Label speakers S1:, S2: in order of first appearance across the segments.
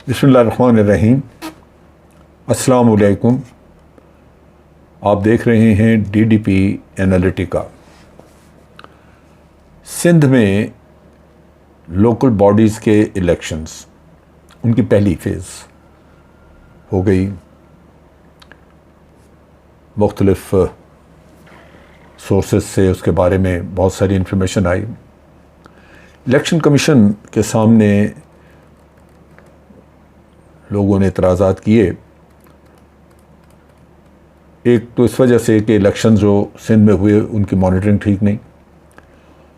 S1: بسم اللہ الرحمن الرحیم۔ السلام علیکم۔ آپ دیکھ رہے ہیں DDP انالیٹیکا۔ سندھ میں لوکل باڈیز کے الیکشنز، ان کی پہلی فیز ہو گئی۔ مختلف سورسز سے اس کے بارے میں بہت ساری انفارمیشن آئی۔ الیکشن کمیشن کے سامنے لوگوں نے اعتراضات کیے، ایک تو اس وجہ سے کہ الیکشن جو سندھ میں ہوئے ان کی مانیٹرنگ ٹھیک نہیں،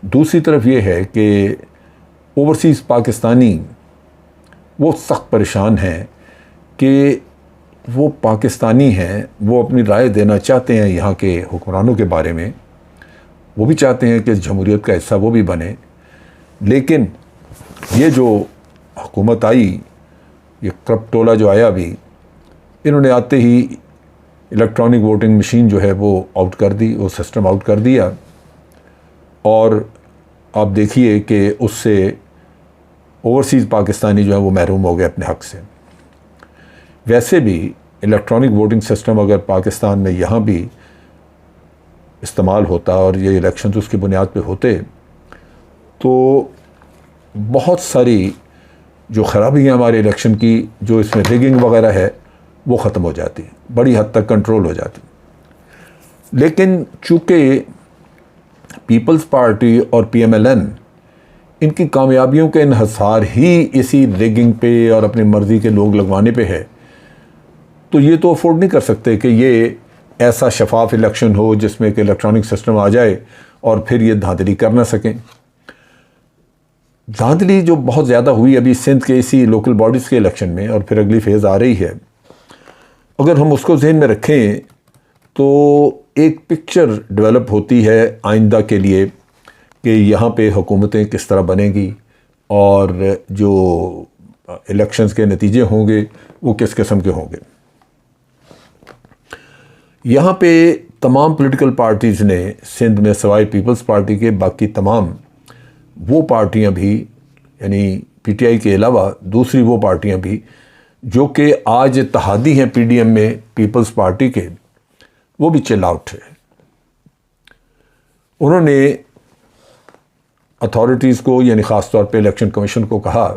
S1: دوسری طرف یہ ہے کہ اوورسیز پاکستانی وہ سخت پریشان ہیں کہ وہ پاکستانی ہیں، وہ اپنی رائے دینا چاہتے ہیں یہاں کے حکمرانوں کے بارے میں، وہ بھی چاہتے ہیں کہ اس جمہوریت کا حصہ وہ بھی بنے، لیکن یہ جو حکومت آئی، یہ کرپٹ ٹولہ جو آیا ابھی، انہوں نے آتے ہی الیکٹرانک ووٹنگ مشین جو ہے وہ آؤٹ کر دی، وہ سسٹم آؤٹ کر دیا، اور آپ دیکھیے کہ اس سے اوورسیز پاکستانی جو ہے وہ محروم ہو گئے اپنے حق سے۔ ویسے بھی الیکٹرانک ووٹنگ سسٹم اگر پاکستان میں یہاں بھی استعمال ہوتا اور یہ الیکشنز اس کی بنیاد پہ ہوتے تو بہت ساری جو خرابی ہیں ہمارے الیکشن کی، جو اس میں ریگنگ وغیرہ ہے، وہ ختم ہو جاتی، بڑی حد تک کنٹرول ہو جاتی۔ لیکن چونکہ پیپلز پارٹی اور PMLN ان کی کامیابیوں کا انحصار ہی اسی ریگنگ پہ اور اپنی مرضی کے لوگ لگوانے پہ ہے، تو یہ تو افورڈ نہیں کر سکتے کہ یہ ایسا شفاف الیکشن ہو جس میں کہ الیکٹرانک سسٹم آ جائے اور پھر یہ دھاندلی کر نہ سکیں۔ دھاندلی جو بہت زیادہ ہوئی ابھی سندھ کے اسی لوکل باڈیز کے الیکشن میں، اور پھر اگلی فیز آ رہی ہے، اگر ہم اس کو ذہن میں رکھیں تو ایک پکچر ڈیولپ ہوتی ہے آئندہ کے لیے کہ یہاں پہ حکومتیں کس طرح بنیں گی اور جو الیکشنز کے نتیجے ہوں گے وہ کس قسم کے ہوں گے۔ یہاں پہ تمام پولیٹیکل پارٹیز نے سندھ میں سوائے پیپلز پارٹی کے باقی تمام وہ پارٹیاں بھی، یعنی PTI کے علاوہ دوسری وہ پارٹیاں بھی جو کہ آج اتحادی ہیں PDM میں پیپلز پارٹی کے، وہ بھی چل آؤٹ ہے۔ انہوں نے اتھارٹیز کو، یعنی خاص طور پہ الیکشن کمیشن کو کہا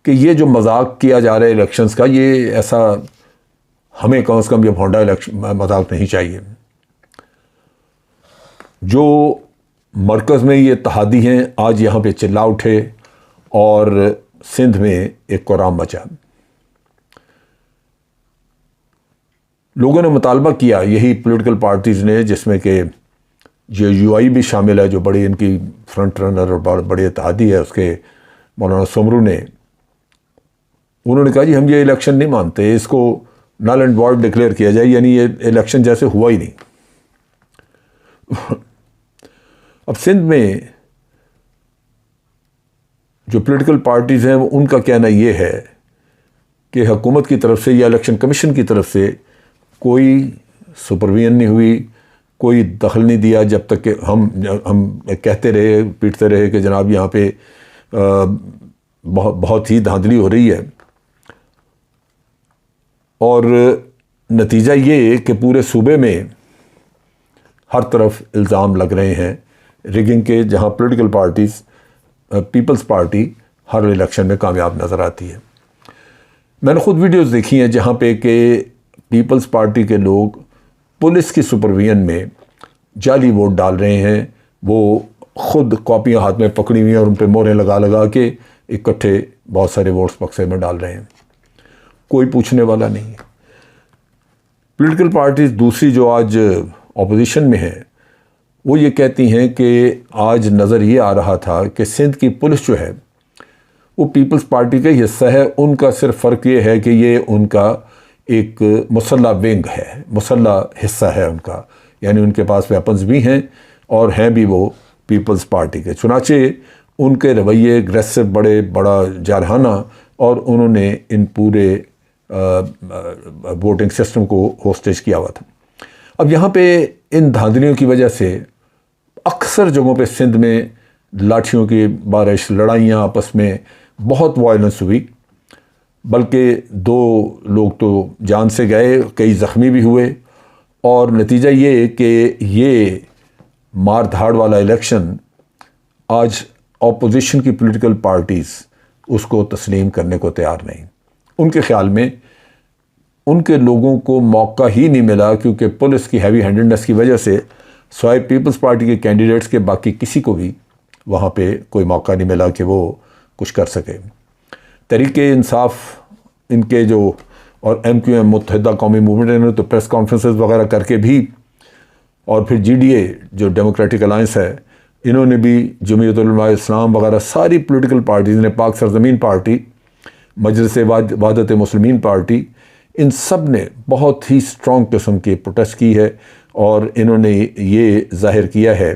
S1: کہ یہ جو مذاق کیا جا رہا ہے الیکشنز کا، یہ ایسا ہمیں کم از کم یہ بھونڈا مذاق نہیں چاہیے۔ جو مرکز میں یہ اتحادی ہیں آج یہاں پہ چلا اٹھے اور سندھ میں ایک قرام مچا۔ لوگوں نے مطالبہ کیا، یہی پولیٹیکل پارٹیز نے، جس میں کہ UI بھی شامل ہے جو بڑی ان کی فرنٹ رنر اور بڑے اتحادی ہے، اس کے مولانا سمرو نے، انہوں نے کہا جی ہم یہ الیکشن نہیں مانتے، اس کو نل اینڈ وائڈ ڈکلیئر کیا جائے، یعنی یہ الیکشن جیسے ہوا ہی نہیں۔ اب سندھ میں جو پولیٹیکل پارٹیز ہیں ان کا کہنا یہ ہے کہ حکومت کی طرف سے یا الیکشن کمیشن کی طرف سے کوئی سپرویژن نہیں ہوئی، کوئی دخل نہیں دیا، جب تک کہ ہم کہتے رہے، پیٹتے رہے کہ جناب یہاں پہ بہت ہی دھاندلی ہو رہی ہے، اور نتیجہ یہ کہ پورے صوبے میں ہر طرف الزام لگ رہے ہیں ریگنگ کے، جہاں پولیٹیکل پارٹیز، پیپلز پارٹی ہر الیکشن میں کامیاب نظر آتی ہے۔ میں نے خود ویڈیوز دیکھی ہیں جہاں پہ کہ پیپلز پارٹی کے لوگ پولیس کی سپرویژن میں جعلی ووٹ ڈال رہے ہیں، وہ خود کاپیاں ہاتھ میں پکڑی ہوئی ہیں اور ان پہ موریں لگا لگا کے اکٹھے بہت سارے ووٹس بکسے میں ڈال رہے ہیں، کوئی پوچھنے والا نہیں۔ پولیٹیکل پارٹیز دوسری جو آج اپوزیشن میں ہیں، وہ یہ کہتی ہیں کہ آج نظر یہ آ رہا تھا کہ سندھ کی پولیس جو ہے وہ پیپلز پارٹی کا ہی حصہ ہے، ان کا صرف فرق یہ ہے کہ یہ ان کا ایک مسلح ونگ ہے، مسلح حصہ ہے ان کا، یعنی ان کے پاس ویپنز بھی ہیں اور ہیں بھی وہ پیپلز پارٹی کے، چنانچہ ان کے رویے اگریسو، بڑا جارحانہ، اور انہوں نے ان پورے ووٹنگ سسٹم کو ہوسٹیج کیا ہوا تھا۔ اب یہاں پہ ان دھاندلیوں کی وجہ سے اکثر جگہوں پہ سندھ میں لاٹھیوں کی بارش، لڑائیاں آپس میں، بہت وائلنس ہوئی، بلکہ 2 لوگ تو جان سے گئے، کئی زخمی بھی ہوئے، اور نتیجہ یہ کہ یہ مار دھاڑ والا الیکشن آج اپوزیشن کی پولیٹیکل پارٹیز اس کو تسلیم کرنے کو تیار نہیں۔ ان کے خیال میں ان کے لوگوں کو موقع ہی نہیں ملا، کیونکہ پولیس کی ہیوی ہینڈڈنس کی وجہ سے سوائے پیپلز پارٹی کے کینڈیڈیٹس کے باقی کسی کو بھی وہاں پہ کوئی موقع نہیں ملا کہ وہ کچھ کر سکے۔ تحریک انصاف ان کے جو اور ایم کیو ایم متحدہ قومی موومنٹ نے تو پریس کانفرنسز وغیرہ کر کے بھی، اور پھر جی ڈی اے جو ڈیموکریٹک الائنس ہے، انہوں نے بھی، جمعیت علماء اسلام وغیرہ ساری پولیٹیکل پارٹیز نے، پاک سرزمین پارٹی، مجلس وحدت مسلمین پارٹی، ان سب نے بہت ہی سٹرونگ قسم کی پروٹیسٹ کی ہے، اور انہوں نے یہ ظاہر کیا ہے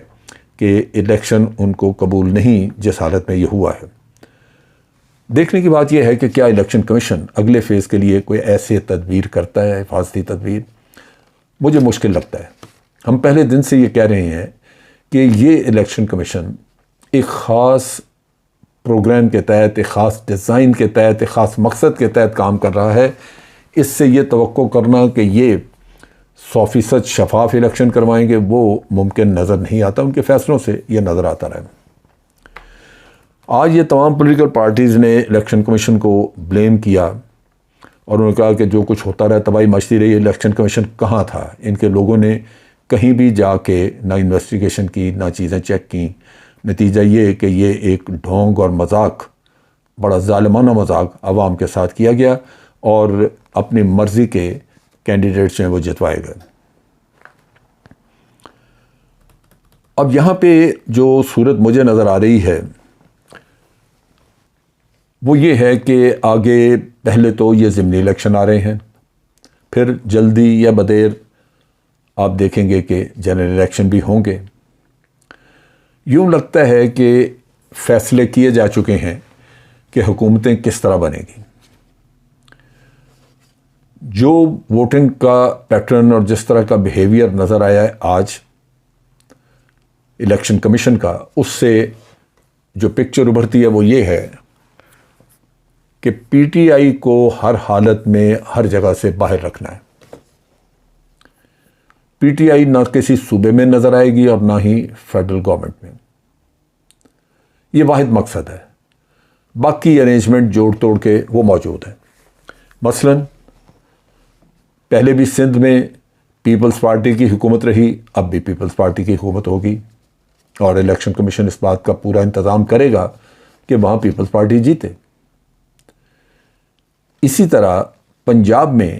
S1: کہ الیکشن ان کو قبول نہیں جس حالت میں یہ ہوا ہے۔ دیکھنے کی بات یہ ہے کہ کیا الیکشن کمیشن اگلے فیز کے لیے کوئی ایسے تدبیر کرتا ہے، حفاظتی تدبیر؟ مجھے مشکل لگتا ہے۔ ہم پہلے دن سے یہ کہہ رہے ہیں کہ یہ الیکشن کمیشن ایک خاص پروگرام کے تحت، ایک خاص ڈیزائن کے تحت، ایک خاص مقصد کے تحت کام کر رہا ہے۔ اس سے یہ توقع کرنا کہ یہ 100% شفاف الیکشن کروائیں گے، وہ ممکن نظر نہیں آتا۔ ان کے فیصلوں سے یہ نظر آتا رہا۔ آج یہ تمام پولیٹیکل پارٹیز نے الیکشن کمیشن کو بلیم کیا، اور انہوں نے کہا کہ جو کچھ ہوتا رہا، تباہی مچتی رہی، الیکشن کمیشن کہاں تھا؟ ان کے لوگوں نے کہیں بھی جا کے نہ انویسٹیگیشن کی، نہ چیزیں چیک کی۔ نتیجہ یہ کہ یہ ایک ڈھونگ اور مذاق، بڑا ظالمانہ مذاق عوام کے ساتھ کیا گیا، اور اپنی مرضی کے کینڈیڈیٹس ہیں وہ جتوائے گئے۔ اب یہاں پہ جو صورت مجھے نظر آ رہی ہے وہ یہ ہے کہ آگے پہلے تو یہ ضمنی الیکشن آ رہے ہیں، پھر جلدی یا بدیر آپ دیکھیں گے کہ جنرل الیکشن بھی ہوں گے۔ یوں لگتا ہے کہ فیصلے کیے جا چکے ہیں کہ حکومتیں کس طرح بنے گی۔ جو ووٹنگ کا پیٹرن اور جس طرح کا بیہیویئر نظر آیا ہے آج الیکشن کمیشن کا، اس سے جو پکچر ابھرتی ہے وہ یہ ہے کہ پی ٹی آئی کو ہر حالت میں ہر جگہ سے باہر رکھنا ہے۔ پی ٹی آئی نہ کسی صوبے میں نظر آئے گی اور نہ ہی فیڈرل گورنمنٹ میں، یہ واحد مقصد ہے۔ باقی ارینجمنٹ جوڑ توڑ کے وہ موجود ہے۔ مثلا پہلے بھی سندھ میں پیپلز پارٹی کی حکومت رہی، اب بھی پیپلز پارٹی کی حکومت ہوگی، اور الیکشن کمیشن اس بات کا پورا انتظام کرے گا کہ وہاں پیپلز پارٹی جیتے۔ اسی طرح پنجاب میں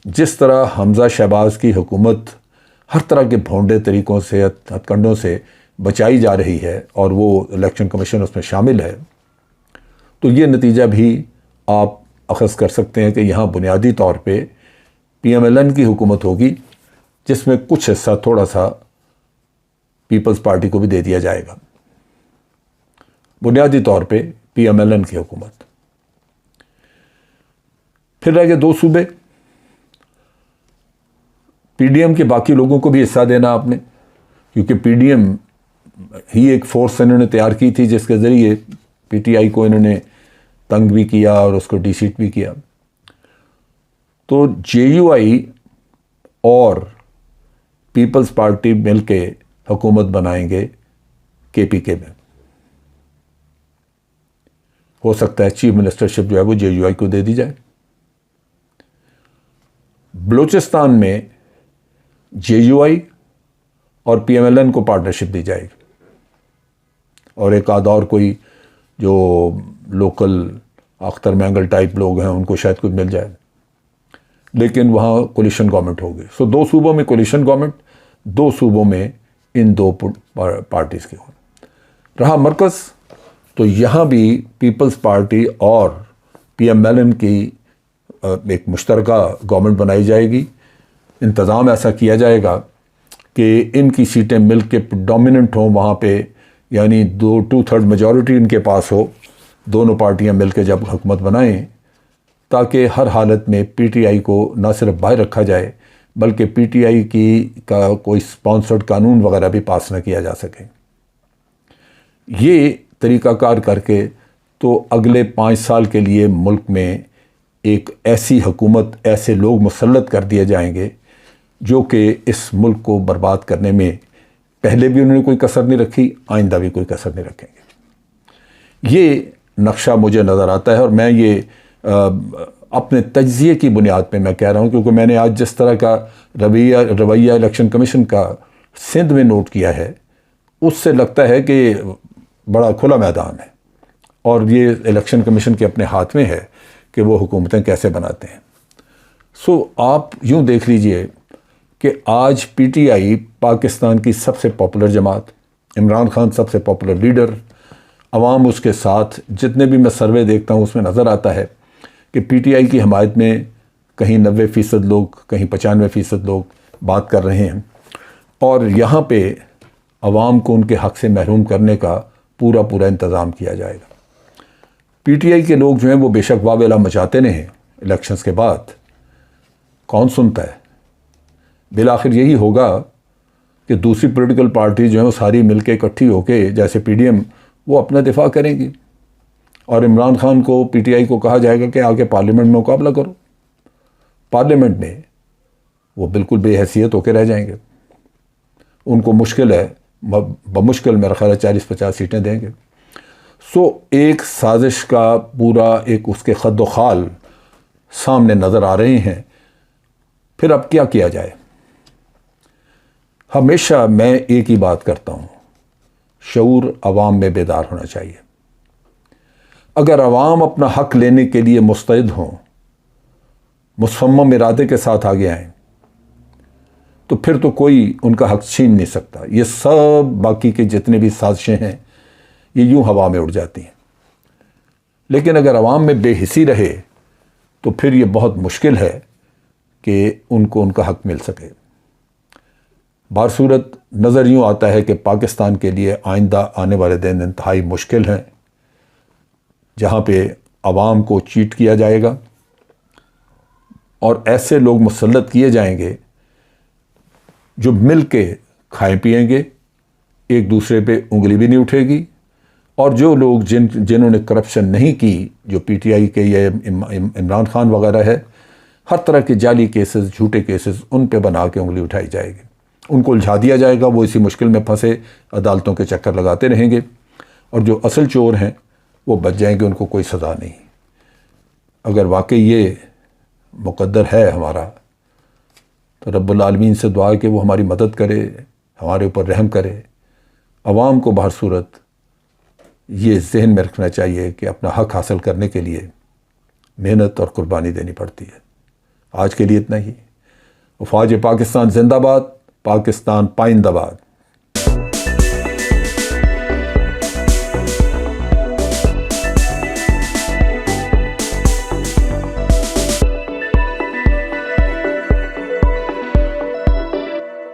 S1: جس طرح حمزہ شہباز کی حکومت ہر طرح کے بھونڈے طریقوں سے، ہتھ کنڈوں سے بچائی جا رہی ہے، اور وہ الیکشن کمیشن اس میں شامل ہے، تو یہ نتیجہ بھی آپ اخذ کر سکتے ہیں کہ یہاں بنیادی طور پہ پی ایم ایل این کی حکومت ہوگی، جس میں کچھ حصہ تھوڑا سا پیپلز پارٹی کو بھی دے دیا جائے گا۔ بنیادی طور پہ پی ایم ایل این کی حکومت۔ پھر رہ گئے 2 صوبے، پی ڈی ایم کے باقی لوگوں کو بھی حصہ دینا آپ نے، کیونکہ پی ڈی ایم ہی ایک فورس انہوں نے تیار کی تھی جس کے ذریعے پی ٹی آئی کو انہوں نے تنگ بھی کیا اور اس کو ڈی سیٹ بھی کیا۔ تو جے یو آئی اور پیپلز پارٹی مل کے حکومت بنائیں گے کے پی کے میں۔ ہو سکتا ہے چیف منسٹرشپ جو ہے وہ جے یو آئی کو دے دی جائے۔ بلوچستان میں جے یو آئی اور پی ایم ایل این کو پارٹنرشپ دی جائے گی، اور ایک آدھ اور کوئی جو لوکل اختر مینگل ٹائپ لوگ ہیں ان کو شاید کچھ مل جائے، لیکن وہاں کولیشن گورنمنٹ ہوگی۔ سو 2 صوبوں میں کولیشن گورنمنٹ، 2 صوبوں میں ان 2 پارٹیز کے ہوں۔ رہا مرکز، تو یہاں بھی پیپلز پارٹی اور پی ایم ایل این کی ایک مشترکہ گورنمنٹ بنائی جائے گی۔ انتظام ایسا کیا جائے گا کہ ان کی سیٹیں مل کے ڈومیننٹ ہوں وہاں پہ، یعنی 2/3 میجورٹی ان کے پاس ہو، دونوں پارٹیاں مل کے جب حکومت بنائیں، تاکہ ہر حالت میں پی ٹی آئی کو نہ صرف باہر رکھا جائے بلکہ پی ٹی آئی کا کوئی سپانسرڈ قانون وغیرہ بھی پاس نہ کیا جا سکے۔ یہ طریقہ کار کر کے تو اگلے 5 سال کے لیے ملک میں ایک ایسی حکومت، ایسے لوگ مسلط کر دیے جائیں گے جو کہ اس ملک کو برباد کرنے میں پہلے بھی انہوں نے کوئی کسر نہیں رکھی، آئندہ بھی کوئی کسر نہیں رکھیں گے۔ یہ نقشہ مجھے نظر آتا ہے، اور میں یہ اپنے تجزیے کی بنیاد پہ میں کہہ رہا ہوں، کیونکہ میں نے آج جس طرح کا رویہ الیکشن کمیشن کا سندھ میں نوٹ کیا ہے، اس سے لگتا ہے کہ بڑا کھلا میدان ہے، اور یہ الیکشن کمیشن کے اپنے ہاتھ میں ہے کہ وہ حکومتیں کیسے بناتے ہیں۔ آپ یوں دیکھ لیجئے کہ آج پی ٹی آئی پاکستان کی سب سے پاپولر جماعت، عمران خان سب سے پاپولر لیڈر، عوام اس کے ساتھ، جتنے بھی میں سروے دیکھتا ہوں اس میں نظر آتا ہے کہ پی ٹی آئی کی حمایت میں کہیں 90% لوگ، کہیں 95% لوگ بات کر رہے ہیں، اور یہاں پہ عوام کو ان کے حق سے محروم کرنے کا پورا انتظام کیا جائے گا۔ پی ٹی آئی کے لوگ جو ہیں وہ بے شک واویلا مچاتے رہے ہیں الیکشنز کے بعد، کون سنتا ہے؟ بالآخر یہی ہوگا کہ دوسری پولیٹیکل پارٹی جو ہیں وہ ساری مل کے اکٹھی ہو کے، جیسے پی ڈی ایم، وہ اپنا دفاع کریں گی، اور عمران خان کو، پی ٹی آئی کو کہا جائے گا کہ آگے پارلیمنٹ میں مقابلہ کرو۔ پارلیمنٹ میں وہ بالکل بے حیثیت ہو کے رہ جائیں گے، ان کو مشکل ہے، بمشکل میرا خیال ہے 40-50 سیٹیں دیں گے۔ ایک سازش کا پورا ایک اس کے خد و خال سامنے نظر آ رہے ہیں۔ پھر اب کیا کیا جائے؟ ہمیشہ میں ایک ہی بات کرتا ہوں، شعور عوام میں بیدار ہونا چاہیے۔ اگر عوام اپنا حق لینے کے لیے مستعد ہوں، مصمم ارادے کے ساتھ آگے آئیں، تو پھر تو کوئی ان کا حق چھین نہیں سکتا۔ یہ سب باقی کے جتنے بھی سازشیں ہیں یہ یوں ہوا میں اڑ جاتی ہیں۔ لیکن اگر عوام میں بے حسی رہے تو پھر یہ بہت مشکل ہے کہ ان کو ان کا حق مل سکے۔ بہرصورت نظر یوں آتا ہے کہ پاکستان کے لیے آئندہ آنے والے دن انتہائی مشکل ہیں، جہاں پہ عوام کو چیٹ کیا جائے گا، اور ایسے لوگ مسلط کیے جائیں گے جو مل کے کھائیں پئیں گے، ایک دوسرے پہ انگلی بھی نہیں اٹھے گی، اور جو لوگ جنہوں نے کرپشن نہیں کی، جو پی ٹی آئی کے یا عمران خان وغیرہ ہے، ہر طرح کے جعلی کیسز، جھوٹے کیسز ان پہ بنا کے انگلی اٹھائی جائے گی، ان کو الجھا دیا جائے گا، وہ اسی مشکل میں پھنسے عدالتوں کے چکر لگاتے رہیں گے، اور جو اصل چور ہیں وہ بچ جائیں گے، ان کو کوئی سزا نہیں۔ اگر واقعی یہ مقدر ہے ہمارا، تو رب العالمین سے دعا ہے کہ وہ ہماری مدد کرے، ہمارے اوپر رحم کرے۔ عوام کو بہرصورت یہ ذہن میں رکھنا چاہیے کہ اپنا حق حاصل کرنے کے لیے محنت اور قربانی دینی پڑتی ہے۔ آج کے لیے اتنا ہی۔ افواج پاکستان زندہ باد، پاکستان پائندہ باد۔